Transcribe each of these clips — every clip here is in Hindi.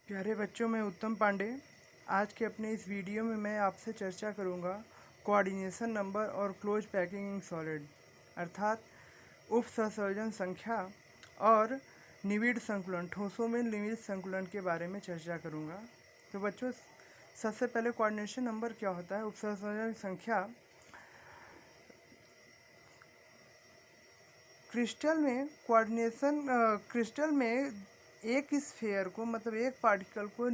प्यारे बच्चों, मैं उत्तम पांडे। आज के अपने इस वीडियो में मैं आपसे चर्चा करूंगा कोऑर्डिनेशन नंबर और क्लोज पैकिंग इन सॉलिड अर्थात उप सहसंयोजन संख्या और निविड़ संकुलन, ठोसों में निविड़ संकुलन के बारे में चर्चा करूंगा। तो बच्चों, सबसे पहले कोऑर्डिनेशन नंबर क्या होता है? उप सहसंयोजन संख्या क्रिस्टल में एक स्फीयर को, मतलब एक पार्टिकल को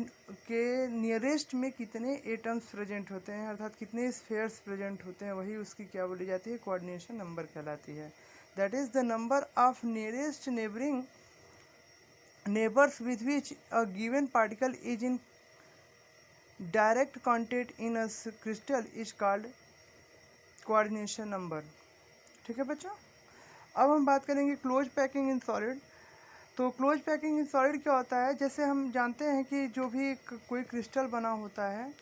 के नियरेस्ट में कितने एटम्स प्रेजेंट होते हैं, अर्थात कितने स्फीयर्स प्रेजेंट होते हैं, वही उसकी क्या बोली जाती है? कोऑर्डिनेशन नंबर कहलाती है। That is the number of nearest neighbouring neighbours with which a given particle is in direct contact in a crystal is called coordination number. ठीक है बच्चों, अब हम बात करेंगे क्लोज पैकिंग इन सॉलिड। तो क्लोज पैकिंग इन सॉलिड क्या होता है? जैसे हम जानते हैं कि जो भी कोई क्रिस्टल बना होता है,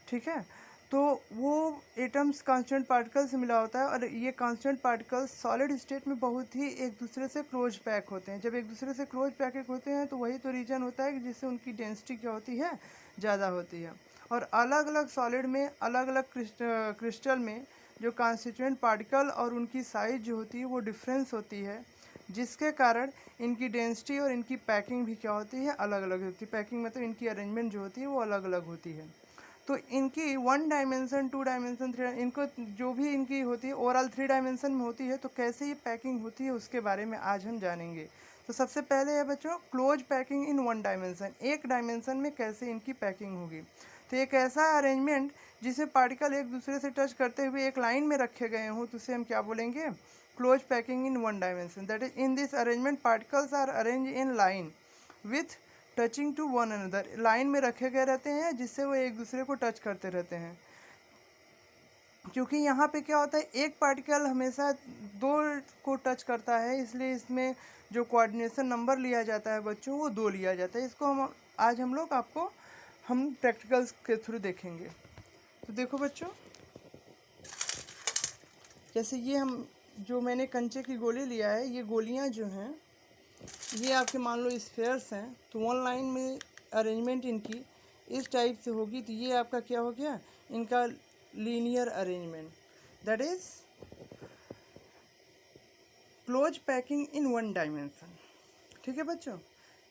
ठीक है, तो वो एटम्स कांस्टेंट पार्टिकल से मिला होता है और ये कांस्टेंट पार्टिकल्स सॉलिड स्टेट में बहुत ही एक दूसरे से क्लोज पैक होते हैं। जब एक दूसरे से क्लोज पैक होते हैं तो वही तो रीजन होता है कि जिससे उनकी डेंसिटी क्या होती है? ज़्यादा होती है। और अलग अलग सॉलिड में, अलग अलग क्रिस्टल में जो कॉन्स्टिट्यूएंट पार्टिकल और उनकी साइज जो होती है वो डिफरेंस होती है, जिसके कारण इनकी डेंसिटी और इनकी पैकिंग भी क्या होती है? अलग अलग होती है। पैकिंग मतलब इनकी अरेंजमेंट जो होती है वो अलग अलग होती है। तो इनकी 1 डायमेंशन, 2 डायमेंशन, 3, इनको जो भी इनकी होती है ओवरऑल 3 डायमेंशन में होती है। तो कैसे ये पैकिंग होती है उसके बारे में आज हम जानेंगे। तो सबसे पहले है बच्चों क्लोज पैकिंग इन 1 डायमेंशन। एक डायमेंशन में कैसे इनकी पैकिंग होगी? तो एक ऐसा अरेंजमेंट जिसमें पार्टिकल एक दूसरे से टच करते हुए एक लाइन में रखे गए हों, तो उसे हम क्या बोलेंगे? Close packing in 1 dimension. That is in this arrangement particles are arrange in line with touching to one another. Line में रखे गए रहते हैं जिससे वो एक दूसरे को टच करते रहते हैं। क्योंकि यहाँ पे क्या होता है, एक पार्टिकल हमेशा दो को टच करता है, इसलिए इसमें जो कोऑर्डिनेशन नंबर लिया जाता है बच्चों वो 2 लिया जाता है। इसको हम लोग आपको हम प्रैक्टिकल्स के थ्रू देखेंगे। तो देखो बच्चों, जैसे ये जो मैंने कंचे की गोली लिया है, ये गोलियाँ जो हैं ये आपके मान लो स्फेयर्स हैं। तो 1 लाइन में अरेंजमेंट इनकी इस टाइप से होगी। तो ये आपका क्या हो गया? इनका linear arrangement. That is close packing in 1 dimension. ठीक है बच्चों।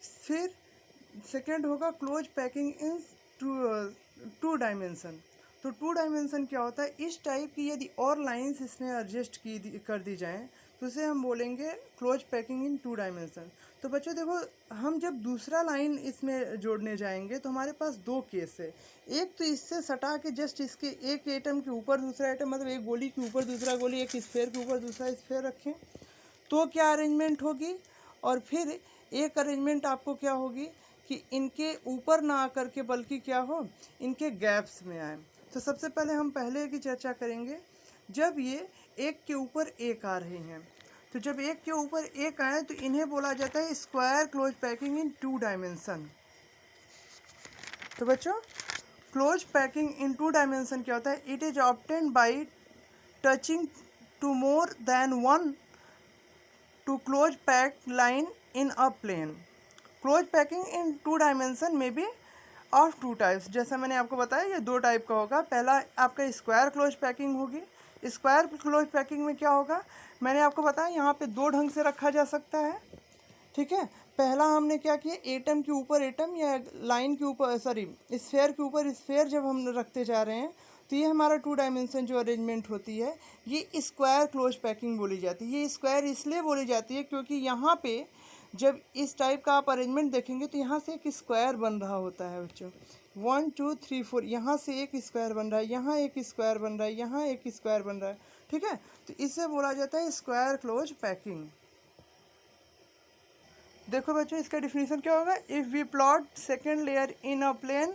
फिर सेकेंड होगा क्लोज पैकिंग इन 2 डायमेंशन। तो 2 डायमेंशन क्या होता है? इस टाइप की यदि और लाइंस इसमें एडजस्ट कर दी जाएँ तो उसे हम बोलेंगे क्लोज पैकिंग इन 2 डायमेंशन। तो बच्चों देखो, हम जब दूसरा लाइन इसमें जोड़ने जाएंगे तो हमारे पास 2 केस है। एक तो इससे सटा के जस्ट इसके एक एटम के ऊपर दूसरा एटम, मतलब एक गोली के ऊपर दूसरा गोली, एक स्फेयर के ऊपर दूसरा स्फेयर रखें तो क्या अरेंजमेंट होगी। और फिर एक अरेंजमेंट आपको क्या होगी कि इनके ऊपर ना आकर के बल्कि क्या हो, इनके गैप्स में आए। तो सबसे पहले हम पहले की चर्चा करेंगे। जब ये एक के ऊपर एक आ रहे हैं, तो जब एक के ऊपर एक आए तो इन्हें बोला जाता है स्क्वायर क्लोज पैकिंग इन 2 डायमेंशन। तो बच्चों, क्लोज पैकिंग इन 2 डायमेंशन क्या होता है? It is obtained by touching to more than one to close packed line in a plane. Close packing in 2 dimension में भी ऑफ 2 टाइप्स। जैसा मैंने आपको बताया ये 2 टाइप का होगा। पहला आपका स्क्वायर क्लोज पैकिंग होगी। स्क्वायर क्लोज पैकिंग में क्या होगा, मैंने आपको बताया यहाँ पे 2 ढंग से रखा जा सकता है। ठीक है, पहला हमने क्या किया, एटम के ऊपर एटम या लाइन के ऊपर, सॉरी स्फेयर के ऊपर स्फेयर जब हम रखते जा रहे हैं तो ये हमारा 2 डायमेंशन जो अरेंजमेंट होती है ये स्क्वायर क्लोज पैकिंग बोली जाती है। ये स्क्वायर इसलिए बोली जाती है क्योंकि यहाँ पे जब इस टाइप का आप अरेंजमेंट देखेंगे तो यहाँ से एक स्क्वायर बन रहा होता है बच्चों। 1 2 3 4 यहाँ से एक स्क्वायर बन रहा है, यहाँ एक स्क्वायर बन रहा है, यहाँ एक स्क्वायर बन रहा है। ठीक है, तो इसे बोला जाता है स्क्वायर क्लोज पैकिंग। देखो बच्चों, इसका डिफिनीशन क्या होगा? If we plot second layer in a plane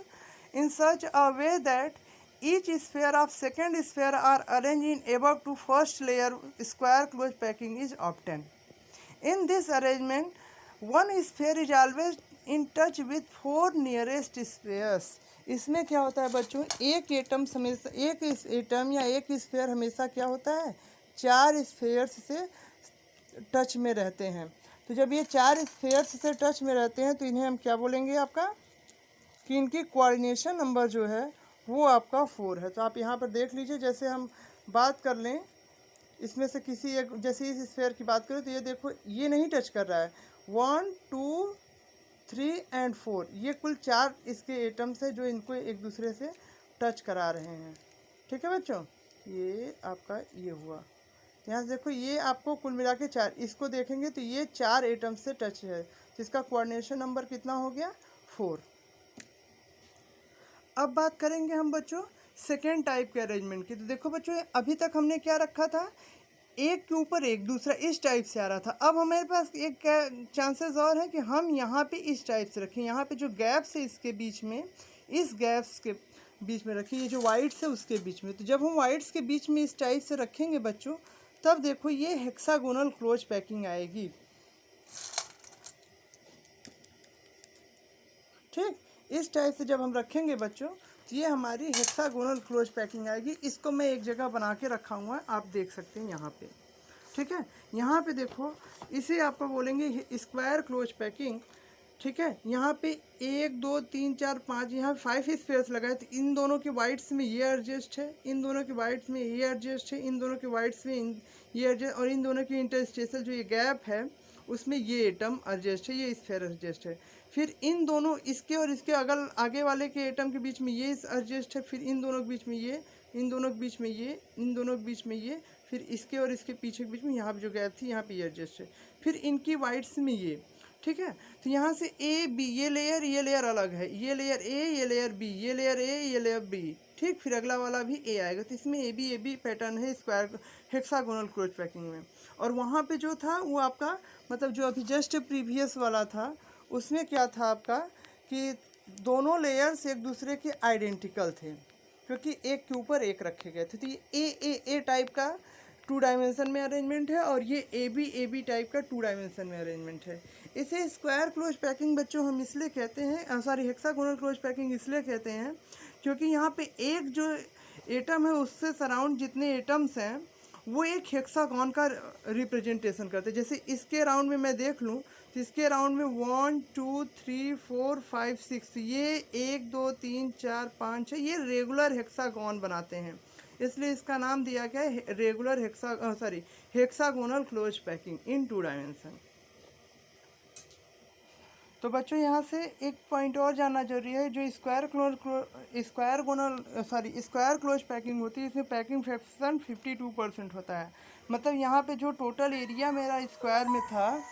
in such a way that each sphere of second sphere are arrange in above to first layer, square close packing is obtain. In this arrangement one sphere is always in touch with 4 nearest spheres. इसमें क्या होता है बच्चों, एक एटम हमेशा, एक एटम या एक स्फेयर हमेशा क्या होता है, 4 स्फेयर्स से टच में रहते हैं। तो जब ये 4 स्फेयर्स से टच में रहते हैं तो इन्हें हम क्या बोलेंगे? आपका कि इनकी कोऑर्डिनेशन नंबर जो है वो आपका 4 है। तो आप यहाँ पर देख लीजिए, जैसे हम बात कर लें इसमें से किसी एक, जैसे इस स्फीयर की बात करें तो ये देखो ये नहीं टच कर रहा है। 1 2 3 एंड 4 ये कुल 4 इसके एटम्स है जो इनको एक दूसरे से टच करा रहे हैं। ठीक है बच्चों, ये आपका ये हुआ। यहाँ से देखो ये आपको कुल मिला के 4, इसको देखेंगे तो ये 4 एटम्स से टच है, तो इसका कोऑर्डिनेशन नंबर कितना हो गया 4। अब बात करेंगे हम बच्चों सेकेंड टाइप के अरेंजमेंट की। तो देखो बच्चों अभी तक हमने क्या रखा था, एक के ऊपर एक दूसरा इस टाइप से आ रहा था। अब हमारे पास एक चांसेस और है कि हम यहाँ पे इस टाइप से रखें, यहाँ पे जो गैप्स है इसके बीच में, इस गैप्स के बीच में रखें, ये जो वाइट्स है उसके बीच में। तो जब हम वाइट्स के बीच में इस टाइप से रखेंगे बच्चों, तब देखो ये हेक्सागोनल क्लोज पैकिंग आएगी। ठीक, इस टाइप से जब हम रखेंगे बच्चों तो ये हमारी हेक्सागोनल क्लोज पैकिंग आएगी। इसको मैं एक जगह बना के रखा हुआ है, आप देख सकते हैं यहाँ पे। ठीक है, यहाँ पे देखो इसे आपको बोलेंगे स्क्वायर क्लोज पैकिंग। ठीक है, यहाँ पे 1 2 3 4 5 यहाँ 5 स्पेयर्स लगाए, तो इन दोनों के वाइट्स में ये एडजस्ट है, इन दोनों के वाइट्स में ये एडजस्ट है, इन दोनों के वाइट्स में ये एडजस्ट, और इन दोनों की इंटरस्टेशनल जो ये गैप है उसमें ये एटम एडजस्ट है, ये स्फीयर एडजस्ट है। फिर इन दोनों इसके और इसके अगल आगे वाले के एटम के बीच में ये एडजस्ट है, फिर इन दोनों के बीच में ये, इन दोनों के बीच में ये, इन दोनों के बीच में ये, फिर इसके और इसके पीछे के बीच में यहाँ पे जो गैप थी यहाँ पे ये एडजस्ट है, फिर इनकी वाइट्स में ये। ठीक है, तो यहाँ से ए बी ये लेयर अलग है, ये लेयर ए, ये लेयर बी, ये लेयर ए, ये लेयर बी। ठीक, फिर अगला वाला भी ए आएगा, तो इसमें ए बी पैटर्न है स्क्वायर हेक्सागोनल क्लोज पैकिंग में। और वहाँ पे जो था वो आपका मतलब जो अभी जस्ट प्रीवियस वाला था उसमें क्या था आपका कि दोनों लेयर्स एक दूसरे के आइडेंटिकल थे, क्योंकि एक के ऊपर एक रखे गए थे। तो ये ए टाइप का 2 डायमेंशन में अरेंजमेंट है, और ये ए बी टाइप का 2 डायमेंशन में अरेंजमेंट है। इसे स्क्वायर क्लोज पैकिंग बच्चों हम इसलिए कहते हैं, सॉरी हेक्सागोनल क्लोज पैकिंग इसलिए कहते हैं क्योंकि यहाँ पे एक जो एटम है उससे सराउंड जितने एटम्स हैं वो एक हेक्सागोन का रिप्रेजेंटेशन करते हैं। जैसे इसके राउंड में मैं देख लूँ तो इसके राउंड में 1 2 3 4 5 6 ये 1 2 3 4 5 6 ये रेगुलर हेक्सागोन बनाते हैं, इसलिए इसका नाम दिया गया है रेगुलर हेक्सागोनल क्लोज पैकिंग इन 2 डायमेंशन। तो बच्चों यहाँ से एक पॉइंट और जानना जरूरी है, जो स्क्वायर क्लोज पैकिंग होती है इसमें पैकिंग फ्रैक्शन 52% होता है। मतलब यहाँ पे जो टोटल एरिया मेरा स्क्वायर में था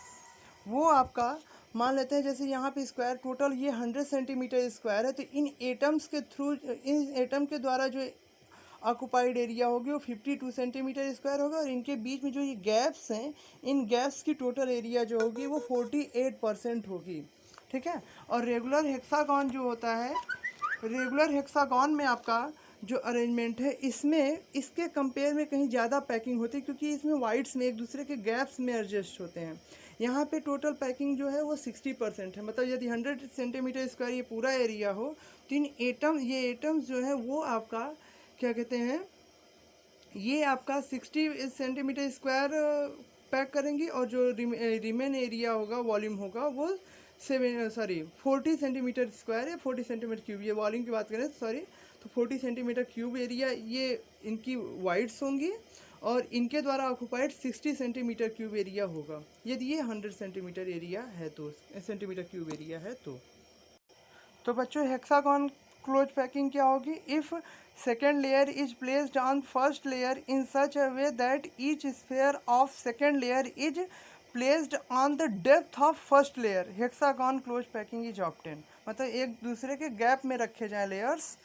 वो आपका मान लेते हैं, जैसे यहाँ पे स्क्वायर टोटल ये 100 सेंटीमीटर स्क्वायर है, तो इन एटम्स के थ्रू इन एटम के द्वारा जो ऑक्युपाइड एरिया होगी वो 52 सेंटीमीटर स्क्वायर होगा, और इनके बीच में जो ये गैप्स हैं इन गैप्स की टोटल एरिया जो होगी वो 48% होगी। ठीक है, और रेगुलर हेक्सागोन जो होता है, रेगुलर हेक्सागोन में आपका जो अरेंजमेंट है इसमें इसके कंपेयर में कहीं ज़्यादा पैकिंग होती है, क्योंकि इसमें वाइड्स में एक दूसरे के गैप्स में एडजस्ट होते हैं। यहाँ पे टोटल पैकिंग जो है वो 60% है। मतलब यदि 100 सेंटीमीटर स्क्वायर ये पूरा एरिया हो तो ये एटम्स जो है वो आपका क्या कहते हैं, ये आपका 60 सेंटीमीटर स्क्वायर पैक करेंगे, और जो रिमेन एरिया होगा वॉल्यूम होगा वो 40 सेंटीमीटर स्क्वायर या 40 सेंटीमीटर क्यूब, ये वॉल्यूम की बात करें सॉरी, तो 40 सेंटीमीटर क्यूब एरिया ये इनकी वाइड्स होंगी, और इनके द्वारा ऑक्युपाइड 60 सेंटीमीटर क्यूब एरिया होगा यदि ये 100 सेंटीमीटर एरिया है तो, सेंटीमीटर क्यूब एरिया है तो बच्चों हेक्सागोन क्लोज पैकिंग क्या होगी, if second layer is placed on first layer in such a way that each sphere of second layer is placed on the depth of first layer hexagon close packing is obtain. मतलब एक दूसरे के गैप में रखे जाए लेयर्स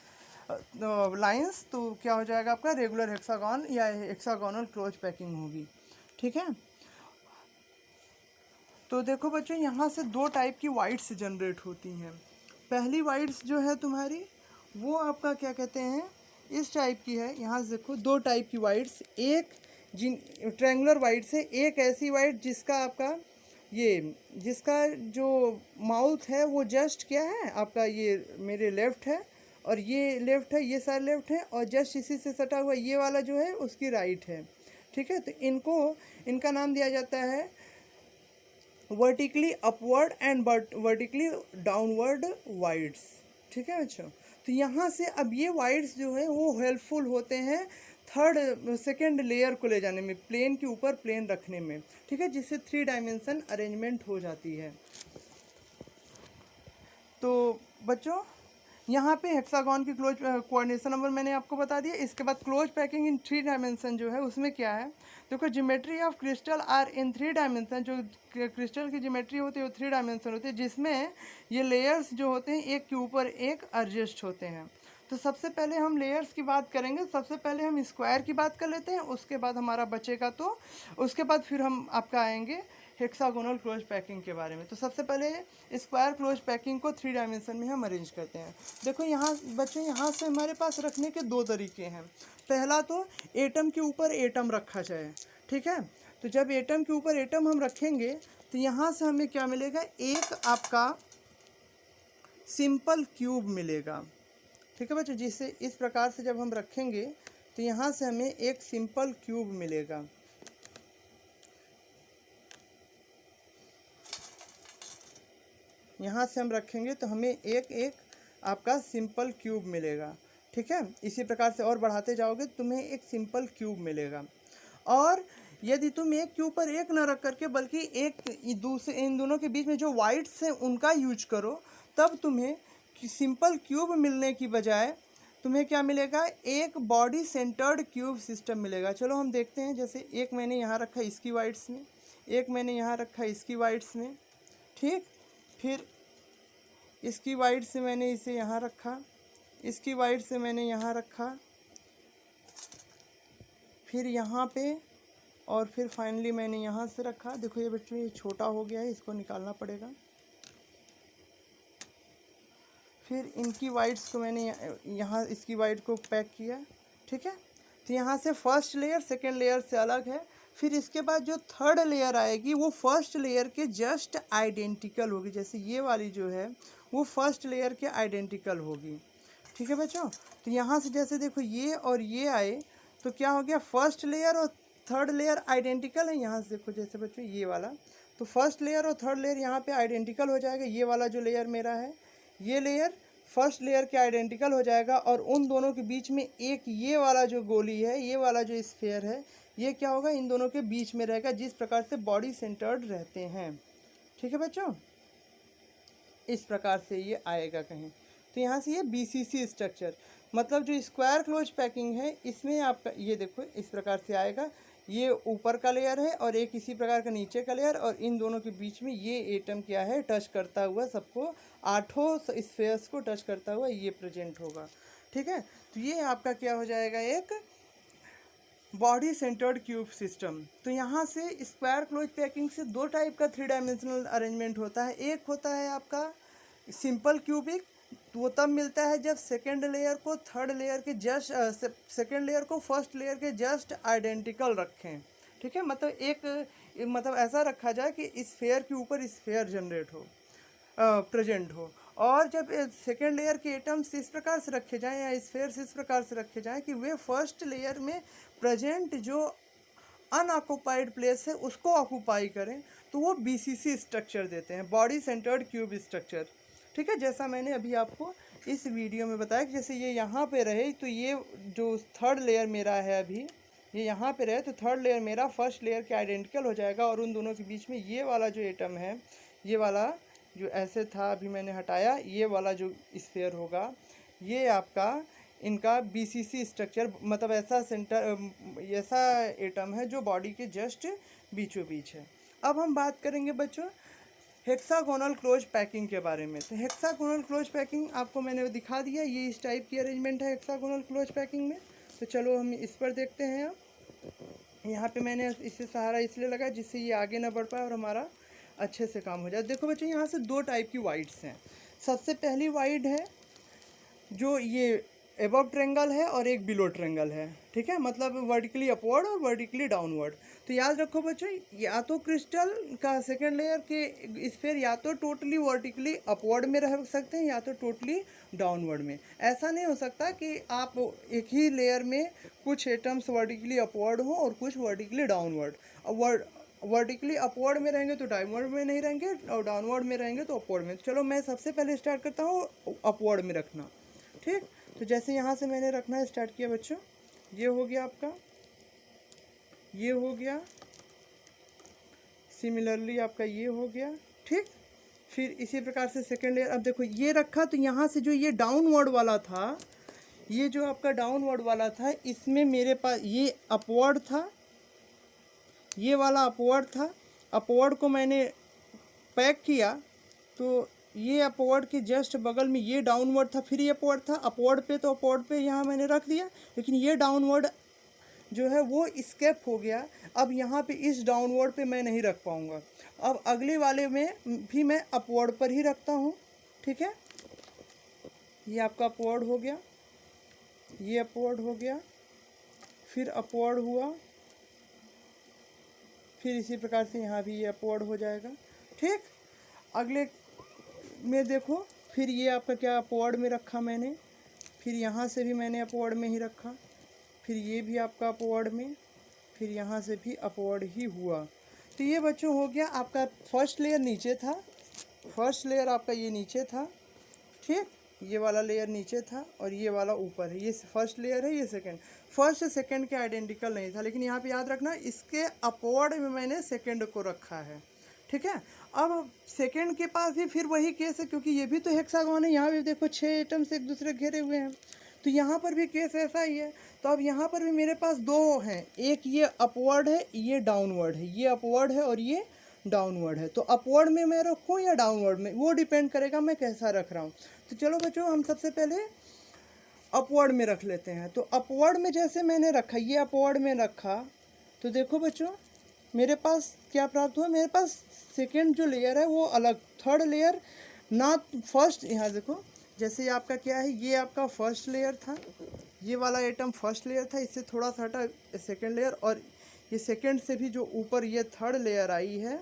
लाइंस, तो क्या हो जाएगा आपका रेगुलर हेक्सागोन या हेक्सागोनल क्लोज पैकिंग होगी। ठीक है, तो देखो बच्चों यहाँ से 2 टाइप की वाइड्स जनरेट होती हैं। पहली वाइड्स जो है तुम्हारी वो आपका क्या कहते हैं इस टाइप की है। यहाँ से देखो 2 टाइप की वाइड्स, एक ट्रायंगुलर वाइड्स है, एक ऐसी वाइड जिसका आपका जिसका जो माउथ है वो जस्ट क्या है आपका ये मेरे लेफ़्ट है, और ये लेफ़्ट है, ये साइड लेफ़्ट है, और जस्ट इसी से सटा हुआ ये वाला जो है उसकी राइट है। ठीक है, तो इनका नाम दिया जाता है vertically upward and vertically downward wides. ठीक है बच्चों। तो यहाँ से अब ये वाइड्स जो है वो हेल्पफुल होते हैं थर्ड सेकेंड लेयर को ले जाने में, प्लेन के ऊपर प्लेन रखने में, ठीक है, जिससे 3 डायमेंशन अरेंजमेंट हो जाती है। तो बच्चों यहाँ पे हेक्सागन की क्लोज कोऑर्डिनेशन नंबर मैंने आपको बता दिया। इसके बाद क्लोज पैकिंग इन 3 डायमेंशन जो है उसमें क्या है, देखो geometry of crystal are in 3 dimension. जो क्रिस्टल की ज्योमेट्री होती है वो 3 डायमेंशन होती है, जिसमें ये लेयर्स जो होते हैं एक के ऊपर एक एडजस्ट होते हैं। तो सबसे पहले हम लेयर्स की बात करेंगे। सबसे पहले हम स्क्वायर की बात कर लेते हैं, उसके बाद हमारा बचेगा, तो उसके बाद फिर हम आपका आएंगे हेक्सागोनल क्लोज पैकिंग के बारे में। तो सबसे पहले स्क्वायर क्लोज पैकिंग को 3 डायमेंशन में हम अरेंज करते हैं। देखो यहाँ बच्चों, यहाँ से हमारे पास रखने के 2 तरीके हैं। पहला तो एटम के ऊपर एटम रखा जाए, ठीक है। तो जब एटम के ऊपर एटम हम रखेंगे तो यहाँ से हमें क्या मिलेगा, एक आपका सिंपल क्यूब मिलेगा, ठीक है बच्चों। जिससे इस प्रकार से जब हम रखेंगे तो यहाँ से हमें एक सिंपल क्यूब मिलेगा। यहाँ से हम रखेंगे तो हमें एक आपका सिंपल क्यूब मिलेगा, ठीक है। इसी प्रकार से और बढ़ाते जाओगे तो तुम्हें एक सिंपल क्यूब मिलेगा। और यदि तुम एक के ऊपर एक न रख करके बल्कि एक दूसरे इन दोनों के बीच में जो वाइड्स हैं उनका यूज करो, तब तुम्हें सिंपल क्यूब मिलने की बजाय तुम्हें क्या मिलेगा, एक बॉडी सेंटर्ड क्यूब सिस्टम मिलेगा। चलो हम देखते हैं। जैसे एक मैंने यहाँ रखा इसकी वाइड्स में, एक मैंने यहाँ रखा इसकी वाइड्स में, ठीक। फिर इसकी वाइड से मैंने इसे यहाँ रखा, इसकी वाइड से मैंने यहाँ रखा, फिर यहाँ पे, और फिर फाइनली मैंने यहाँ से रखा। देखो ये बच्चों ये छोटा हो गया है, इसको निकालना पड़ेगा। फिर इनकी वाइड्स को मैंने यहाँ इसकी वाइड को पैक किया, ठीक है। तो यहाँ से फर्स्ट लेयर सेकेंड लेयर से अलग है। फिर इसके बाद जो थर्ड लेयर आएगी वो फर्स्ट लेयर के जस्ट आइडेंटिकल होगी। जैसे ये वाली जो है वो फर्स्ट लेयर के आइडेंटिकल होगी, ठीक है बच्चों। तो यहाँ से जैसे देखो ये और ये आए तो क्या हो गया, फर्स्ट लेयर और थर्ड लेयर आइडेंटिकल है। यहाँ से देखो जैसे बच्चों ये वाला, तो फर्स्ट लेयर और थर्ड लेयर यहाँ पे आइडेंटिकल हो जाएगा। ये वाला जो लेयर मेरा है, ये लेयर फर्स्ट लेयर के आइडेंटिकल हो जाएगा। और उन दोनों के बीच में एक ये वाला जो गोली है, ये वाला जो स्फीयर है, ये क्या होगा, इन दोनों के बीच में रहेगा, जिस प्रकार से बॉडी सेंटर्ड रहते हैं, ठीक है बच्चों। इस प्रकार से ये आएगा कहीं। तो यहाँ से ये BCC स्ट्रक्चर, मतलब जो स्क्वायर क्लोज पैकिंग है इसमें आपका ये देखो इस प्रकार से आएगा। ये ऊपर का लेयर है और एक इसी प्रकार का नीचे का लेयर, और इन दोनों के बीच में ये एटम क्या है, टच करता हुआ सबको, 8 स्फीयर्स को टच करता हुआ ये प्रेजेंट होगा, ठीक है। तो ये आपका क्या हो जाएगा, एक बॉडी सेंटर्ड क्यूब सिस्टम। तो यहाँ से स्क्वायर क्लोज पैकिंग से 2 टाइप का 3 डायमेंशनल अरेंजमेंट होता है। एक होता है आपका सिंपल क्यूबिक, तो वो तब मिलता है जब सेकेंड लेयर को थर्ड लेयर के जस्ट सेकेंड लेयर को फर्स्ट लेयर के जस्ट आइडेंटिकल रखें, ठीक है। मतलब ऐसा रखा जाए कि स्फीयर के ऊपर स्फीयर जनरेट हो, प्रेजेंट हो। और जब सेकेंड लेयर के एटम्स इस प्रकार से रखे जाएं या स्फीयर्स इस प्रकार से रखे जाएं कि वे फर्स्ट लेयर में प्रेजेंट जो अनऑक्युपाइड प्लेस है उसको ऑक्युपाई करें, तो वो BCC स्ट्रक्चर देते हैं, बॉडी सेंटर्ड क्यूब स्ट्रक्चर, ठीक है। जैसा मैंने अभी आपको इस वीडियो में बताया कि जैसे ये यहाँ पे रहे, तो ये जो थर्ड लेयर मेरा है अभी ये यहाँ पे रहे, तो थर्ड लेयर मेरा फर्स्ट लेयर के आइडेंटिकल हो जाएगा। और उन दोनों के बीच में ये वाला जो एटम है, ये वाला जो ऐसे था अभी मैंने हटाया, ये वाला जो स्फीयर होगा, ये आपका इनका BCC स्ट्रक्चर, मतलब ऐसा एटम है जो बॉडी के जस्ट बीचों बीच है। अब हम बात करेंगे बच्चों हेक्सागोनल क्लोज पैकिंग के बारे में। तो हेक्सागोनल क्लोज पैकिंग आपको मैंने दिखा दिया, ये इस टाइप की अरेंजमेंट है हेक्सागोनल क्लोज पैकिंग में। तो चलो हम इस पर देखते हैं। अब यहाँ पे मैंने इससे सहारा इसलिए लगा जिससे ये आगे ना बढ़ पाए और हमारा अच्छे से काम हो जाए। देखो बच्चों यहाँ से 2 टाइप की वाइड्स हैं। सबसे पहली वाइड है जो ये एबव ट्रेंगल है और एक बिलो ट्रेंगल है, ठीक है, मतलब वर्टिकली अपवर्ड और वर्टिकली डाउनवर्ड। तो याद रखो बच्चों, या तो क्रिस्टल का सेकेंड लेयर के स्फीयर या तो टोटली वर्टिकली अपवर्ड में रह सकते हैं या तो टोटली डाउनवर्ड में। ऐसा नहीं हो सकता कि आप एक ही लेयर में कुछ एटम्स वर्टिकली अपवर्ड हो और कुछ वर्टिकली डाउनवर्ड। वर्टिकली अपवर्ड में रहेंगे तो डाउनवर्ड में नहीं रहेंगे, और डाउनवर्ड में रहेंगे तो अपवर्ड में। चलो मैं सबसे पहले स्टार्ट करता हूँ अपवर्ड में रखना। ठीक, तो जैसे यहाँ से मैंने रखना स्टार्ट किया बच्चों, ये हो गया आपका, ये हो गया, सिमिलरली आपका ये हो गया। ठीक, फिर इसी प्रकार से सेकेंड लेयर। अब देखो ये रखा तो यहाँ से जो ये डाउनवर्ड वाला था, ये जो आपका डाउनवर्ड वाला था, इसमें मेरे पास ये अपवर्ड था, ये वाला अपवर्ड था। अपवर्ड को मैंने पैक किया तो ये अपवर्ड के जस्ट बगल में ये डाउनवर्ड था, फिर ये अपवर्ड था। अपवर्ड पे तो अपवर्ड पे यहाँ मैंने रख दिया, लेकिन ये डाउनवर्ड जो है वो स्केप हो गया। अब यहाँ पे इस डाउनवर्ड पे मैं नहीं रख पाऊँगा। अब अगले वाले में भी मैं अपवर्ड पर ही रखता हूँ। ठीक है, ये आपका अपवर्ड हो गया, ये अपवर्ड हो गया, फिर अपवर्ड हुआ, फिर इसी प्रकार से यहाँ भी ये अपवर्ड हो जाएगा। ठीक, अगले में देखो, फिर ये आपका क्या अपवर्ड में रखा मैंने, फिर यहाँ से भी मैंने अपवर्ड में ही रखा, फिर ये भी आपका अपवर्ड में, फिर यहाँ से भी अपवर्ड ही हुआ। तो ये बच्चों हो गया आपका फर्स्ट लेयर नीचे था, फर्स्ट लेयर आपका ये नीचे था। ठीक, ये वाला लेयर नीचे था और ये वाला ऊपर है। ये फर्स्ट लेयर है, ये सेकंड। फर्स्ट से सेकंड के आइडेंटिकल नहीं था, लेकिन यहाँ पे याद रखना इसके अपवर्ड में मैंने सेकंड को रखा है। ठीक है, अब सेकंड के पास भी फिर वही केस है, क्योंकि ये भी तो हेक्सागोन है। यहाँ भी देखो 6 एटम्स एक दूसरे घेरे हुए हैं, तो यहाँ पर भी केस ऐसा ही है। तो अब यहाँ पर भी मेरे पास दो हैं, एक ये अपवर्ड है, ये डाउनवर्ड है। ये अपवर्ड है और ये डाउनवर्ड है। तो अपवर्ड में मैं रखूँ या डाउनवर्ड में, वो डिपेंड करेगा मैं कैसा रख रहा हूँ। तो चलो बच्चों हम सबसे पहले अपवर्ड में रख लेते हैं। तो अपवर्ड में जैसे मैंने रखा, ये अपवर्ड में रखा, तो देखो बच्चों मेरे पास क्या प्राप्त हुआ। मेरे पास सेकेंड जो लेयर है वो अलग, थर्ड लेयर ना फर्स्ट। यहाँ देखो जैसे आपका क्या है, ये आपका फर्स्ट लेयर था, ये वाला आइटम फर्स्ट लेयर था, इससे थोड़ा सा हटा सेकेंड लेयर, और ये सेकेंड से भी जो ऊपर ये थर्ड लेयर आई है।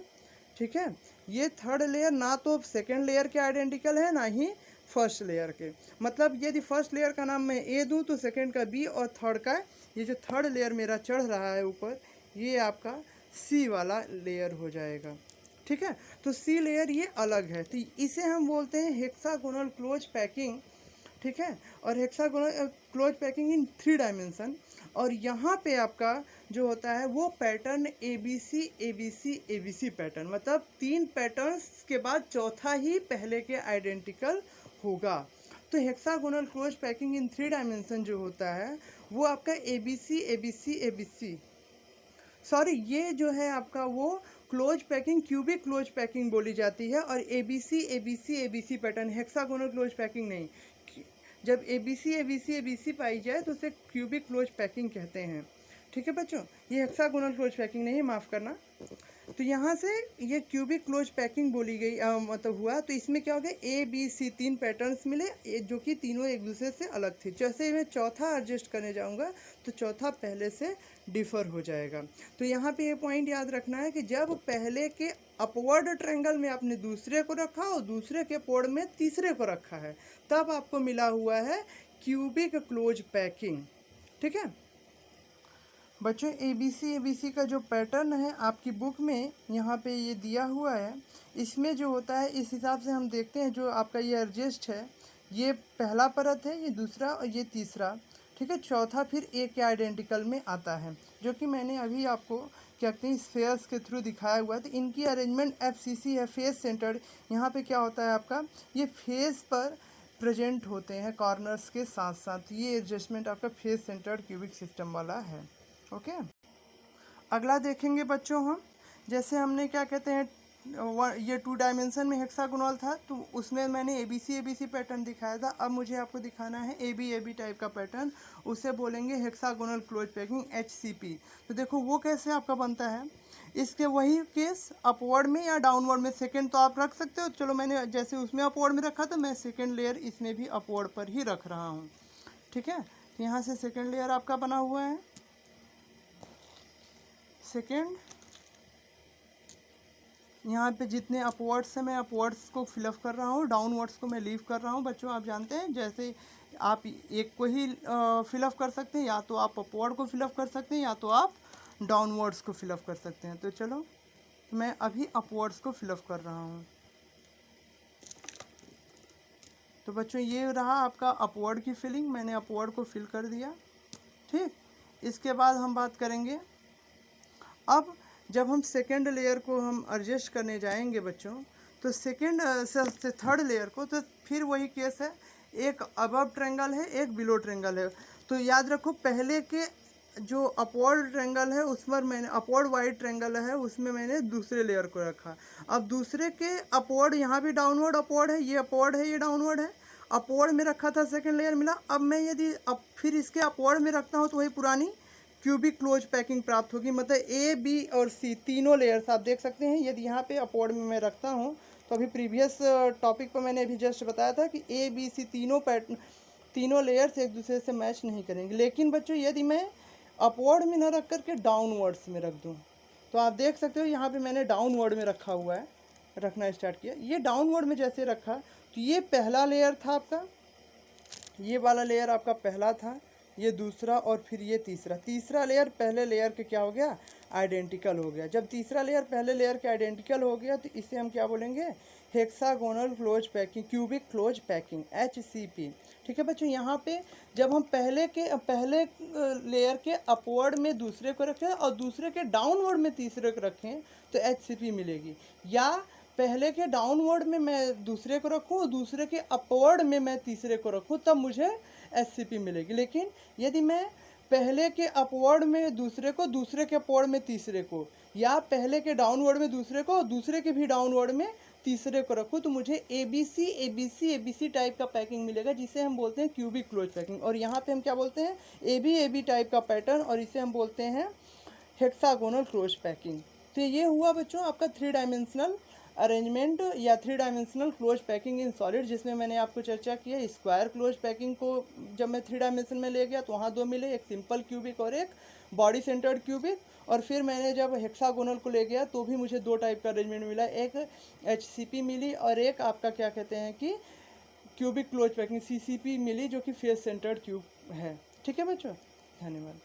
ठीक है, ये थर्ड लेयर ना तो सेकेंड लेयर के आइडेंटिकल है, ना ही फर्स्ट लेयर के। मतलब यदि फर्स्ट लेयर का नाम मैं ए दूँ तो सेकेंड का बी, और थर्ड का ये जो थर्ड लेयर मेरा चढ़ रहा है ऊपर, ये आपका सी वाला लेयर हो जाएगा। ठीक है, तो सी लेयर ये अलग है, तो इसे हम बोलते हैं हेक्सागोनल क्लोज पैकिंग। ठीक है, और हेक्सागोनल क्लोज पैकिंग इन 3 डायमेंशन। और यहाँ पे आपका जो होता है वो pattern ABC ABC ABC pattern, मतलब 3 पैटर्न्स के बाद चौथा ही पहले के आइडेंटिकल होगा। तो हेक्सागोनल क्लोज पैकिंग इन 3 डायमेंशन जो होता है वो आपका ABC ABC ABC, सॉरी ये जो है आपका वो close packing, cubic close packing बोली जाती है। और ABC ABC ABC pattern, hexagonal close packing नहीं। जब ABC ABC ABC पाई जाए तो उसे क्यूबिक क्लोज पैकिंग कहते हैं। ठीक है बच्चों, ये हेक्सागोनल क्लोज पैकिंग नहीं, माफ़ करना। तो यहाँ से ये क्यूबिक क्लोज पैकिंग बोली गई, मतलब हुआ। तो इसमें क्या हो गया, ABC 3 पैटर्न्स मिले, जो कि तीनों एक दूसरे से अलग थे। जैसे मैं चौथा एडजस्ट करने जाऊँगा तो चौथा पहले से डिफ़र हो जाएगा। तो यहाँ पे ये पॉइंट याद रखना है कि जब पहले के अपवर्ड ट्रायंगल में आपने दूसरे को रखा और दूसरे के पोर्ड में तीसरे को रखा है, तब आपको मिला हुआ है क्यूबिक क्लोज पैकिंग। ठीक है बच्चों, ABC का जो पैटर्न है आपकी बुक में यहाँ पे ये दिया हुआ है। इसमें जो होता है इस हिसाब से हम देखते हैं, जो आपका ये एडजस्ट है, ये पहला परत है, ये दूसरा और ये तीसरा। ठीक है, चौथा फिर ए के आइडेंटिकल में आता है, जो कि मैंने अभी आपको क्या कहते हैं स्फेयर्स के थ्रू दिखाया हुआ है। तो इनकी अरेंजमेंट FCC है, फेस सेंटर्ड। यहाँ पे क्या होता है आपका, ये फेस पर प्रेजेंट होते हैं कॉर्नर्स के साथ साथ। ये एडजस्टमेंट आपका फेस सेंटर्ड क्यूबिक सिस्टम वाला है। ओके, अगला देखेंगे बच्चों हम, जैसे हमने क्या कहते हैं ये 2 डायमेंशन में हेक्सागोनल था, तो उसमें मैंने ABC ABC पैटर्न दिखाया था। अब मुझे आपको दिखाना है AB AB टाइप का पैटर्न, उसे बोलेंगे हेक्सागोनल क्लोज पैकिंग HCP। तो देखो वो कैसे आपका बनता है, इसके वही केस अपवर्ड में या डाउनवर्ड में। सेकेंड तो आप रख सकते हो, चलो मैंने जैसे उसमें अपवर्ड में रखा तो मैं सेकेंड लेयर इसमें भी अपवर्ड पर ही रख रहा हूँ। ठीक है, यहाँ से सेकेंड लेयर आपका बना हुआ है। सेकेंड यहाँ पे जितने अपवर्ड्स हैं मैं अपवर्ड्स को फिलअप कर रहा हूँ, डाउनवर्ड्स को मैं लीव कर रहा हूँ। बच्चों आप जानते हैं जैसे आप एक को ही फिलअप कर सकते हैं, या तो आप अपवर्ड को फिलअप कर सकते हैं, या तो आप डाउनवर्ड्स को फिलअप कर सकते हैं। तो चलो तो मैं अभी अपवर्ड्स को फिलअप कर रहा हूँ। तो बच्चों ये रहा आपका अपवर्ड की फिलिंग, मैंने अपवर्ड को फिल कर दिया। ठीक, इसके बाद हम बात करेंगे अब जब हम सेकेंड लेयर को हम एडजस्ट करने जाएंगे बच्चों, तो सेकेंड से थर्ड लेयर को, तो फिर वही केस है, एक अबव ट्रेंगल है, एक बिलो ट्रेंगल है। तो याद रखो पहले के जो अपवर्ड ट्रेंगल है उसमें मैंने अपवर्ड वाइड ट्रेंगल है उसमें मैंने दूसरे लेयर को रखा। अब दूसरे के अपवर्ड, यहाँ भी डाउनवर्ड अपवर्ड है, ये अपवर्ड है, ये डाउनवर्ड है, अपवर्ड में रखा था, सेकेंड लेयर मिला। अब मैं यदि अब फिर इसके अपवर्ड में रखता हूँ तो वही पुरानी क्यूबिक क्लोज पैकिंग प्राप्त होगी। मतलब ए, बी और सी तीनों लेयर्स आप देख सकते हैं। यदि यहाँ पे अपवर्ड में मैं रखता हूँ तो अभी प्रीवियस टॉपिक पर मैंने अभी जस्ट बताया था कि ए, बी, सी तीनों लेयर्स एक दूसरे से मैच नहीं करेंगे। लेकिन बच्चों यदि मैं अपवर्ड में न रख करके डाउनवर्ड्स में रख दूँ, तो आप देख सकते हो यहाँ पे मैंने डाउनवर्ड में रखा हुआ है, रखना स्टार्ट किया। ये डाउनवर्ड में जैसे रखा तो ये पहला लेयर था आपका, ये वाला लेयर आपका पहला था, ये दूसरा और फिर ये तीसरा लेयर पहले लेयर के क्या हो गया, आइडेंटिकल हो गया। जब तीसरा लेयर पहले लेयर के आइडेंटिकल हो गया तो इसे हम क्या बोलेंगे, hexagonal close packing, cubic close packing, HCP। ठीक है बच्चों, यहाँ पे जब हम पहले लेयर के अपवर्ड में दूसरे को रखें और दूसरे के डाउनवर्ड में तीसरे को रखें तो HCP मिलेगी। या पहले के डाउनवर्ड में मैं दूसरे को रखूँ और दूसरे के अपवर्ड में मैं तीसरे को रखूँ, तब मुझे HCP मिलेगी। लेकिन यदि मैं पहले के अपवर्ड में दूसरे को, दूसरे के अपवर्ड में तीसरे को, या पहले के डाउनवर्ड में दूसरे को, दूसरे के भी डाउनवर्ड में तीसरे को रखूँ, तो मुझे ABC टाइप का पैकिंग मिलेगा, जिसे हम बोलते हैं क्यूबिक क्लोज पैकिंग। और यहाँ पे हम क्या बोलते हैं, AB टाइप का पैटर्न, और इसे हम बोलते हैं हेक्सागोनल क्लोज पैकिंग। तो ये हुआ बच्चों आपका 3 डायमेंशनल अरेंजमेंट या 3 dimensional close packing in solid, जिसमें मैंने आपको चर्चा की है। स्क्वायर क्लोज पैकिंग को जब मैं 3 डायमेंशन में ले गया तो वहाँ 2 मिले, एक सिंपल क्यूबिक और एक बॉडी सेंटर्ड क्यूबिक। और फिर मैंने जब हेक्सागोनल को ले गया तो भी मुझे 2 टाइप का अरेंजमेंट मिला, एक HCP मिली और एक आपका क्या कहते हैं कि क्यूबिक क्लोज पैकिंग CCP मिली, जो कि फेस सेंटर्ड क्यूब है। ठीक है बच्चों, धन्यवाद।